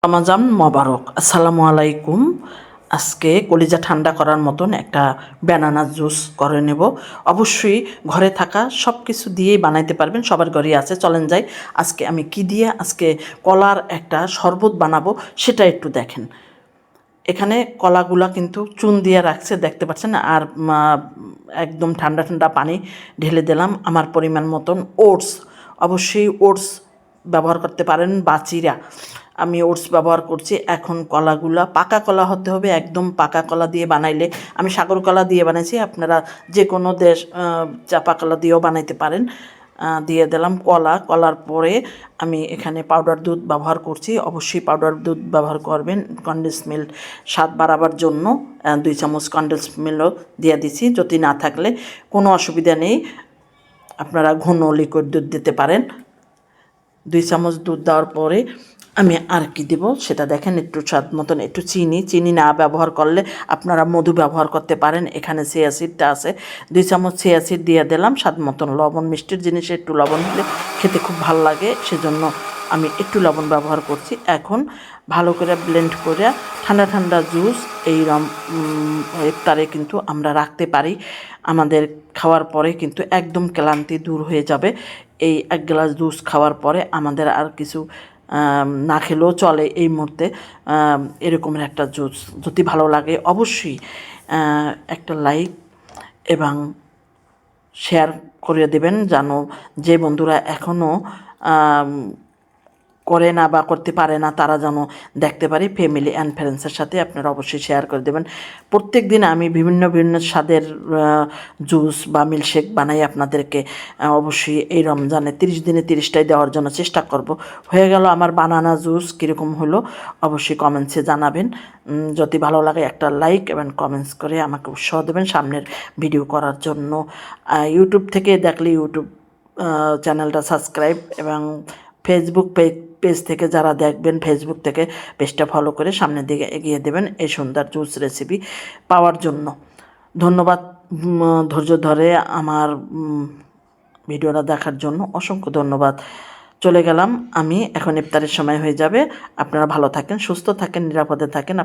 রমাজান মোবারক। আসসালামু আলাইকুম। আজকে কলিজা ঠান্ডা করার মতন একটা ব্যানানা জুস করে নেব। অবশ্যই ঘরে থাকা সব কিছু দিয়েই বানাইতে পারবেন, সবার ঘরেই আছে। চলেন যাই আজকে আমি কি দিয়ে আজকে কলার একটা শরবত বানাবো সেটা একটু দেখেন। এখানে কলাগুলা কিন্তু চুন দিয়ে রাখছে, দেখতে পাচ্ছেন। আর একদম ঠান্ডা ঠান্ডা পানি ঢেলে দিলাম। আমার পরিমাণ মতন ওটস, অবশ্যই ওটস ব্যবহার করতে পারেন বা চিরা। আমি ওটস ব্যবহার করছি। এখন কলাগুলা পাকা কলা হতে হবে, একদম পাকা কলা দিয়ে বানাইলে, আমি সাগর কলা দিয়ে বানাইছি, আপনারা যে কোনো চাপা কলা দিয়েও বানাইতে পারেন। দিয়ে দিলাম কলার পরে আমি এখানে পাউডার দুধ ব্যবহার করছি। অবশ্যই পাউডার দুধ ব্যবহার করবেন। কনডেন্স মিল্ক স্বাদ বাড়াবার জন্য 2 চামচ কনডেন্স মিল্কও দিয়ে দিছি। যদি না থাকলে কোনো অসুবিধা নেই, আপনারা ঘন লিকুইড দুধ দিতে পারেন। 2 চামচ দুধ দেওয়ার পরে আমি আর কি দেব সেটা দেখেন। একটু স্বাদ মতন একটু চিনি না ব্যবহার করলে আপনারা মধু ব্যবহার করতে পারেন। এখানে চিয়া সিডটা আছে, 2 চামচ চিয়া সিড দিয়ে দিলাম। স্বাদ মতন লবণ, মিষ্টির জিনিসে একটু লবণ দিলে খেতে খুব ভালো লাগে, সেজন্য আমি একটু লবণ ব্যবহার করছি। এখন ভালো করে ব্লেন্ড করে ঠান্ডা ঠান্ডা জুস এইরকম ইফতারে কিন্তু আমরা রাখতে পারি। আমাদের খাওয়ার পরে কিন্তু একদম ক্লান্তি দূর হয়ে যাবে। এই 1 গ্লাস জুস খাওয়ার পরে আমাদের আর কিছু না খেলেও চলে এই মুহূর্তে। এরকমের একটা জুস যদি ভালো লাগে অবশ্যই একটা লাইক এবং শেয়ার করে দেবেন, যেন যে বন্ধুরা এখনও করে না বা করতে পারে না তারা যেন দেখতে পারে। ফ্যামিলি অ্যান্ড ফ্রেন্ডসের সাথে আপনারা অবশ্যই শেয়ার করে দেবেন। প্রত্যেক দিন আমি বিভিন্ন স্বাদের জুস বা মিল্কশেক বানাই আপনাদেরকে। অবশ্যই এই রমজানে 30 দিনে 30টাই দেওয়ার জন্য চেষ্টা করব। হয়ে গেল আমার বানানা জুস। কীরকম হলো অবশ্যই কমেন্টসে জানাবেন। যদি ভালো লাগে একটা লাইক এবং কমেন্টস করে আমাকে উৎসাহ দেবেন সামনের ভিডিও করার জন্য। ইউটিউব থেকে দেখলে ইউটিউব চ্যানেলটা সাবস্ক্রাইব, এবং ফেসবুক পেজ থেকে যারা দেখবেন ফেসবুক থেকে পেজটা ফলো করে সামনের দিকে এগিয়ে দেবেন এই সুন্দর জুস রেসিপি পাওয়ার জন্য। ধন্যবাদ ধৈর্য ধরে আমার ভিডিওটা দেখার জন্য, অসংখ্য ধন্যবাদ। চলে গেলাম আমি, এখন ইফতারের সময় হয়ে যাবে। আপনারা ভালো থাকেন, সুস্থ থাকেন, নিরাপদে থাকেন।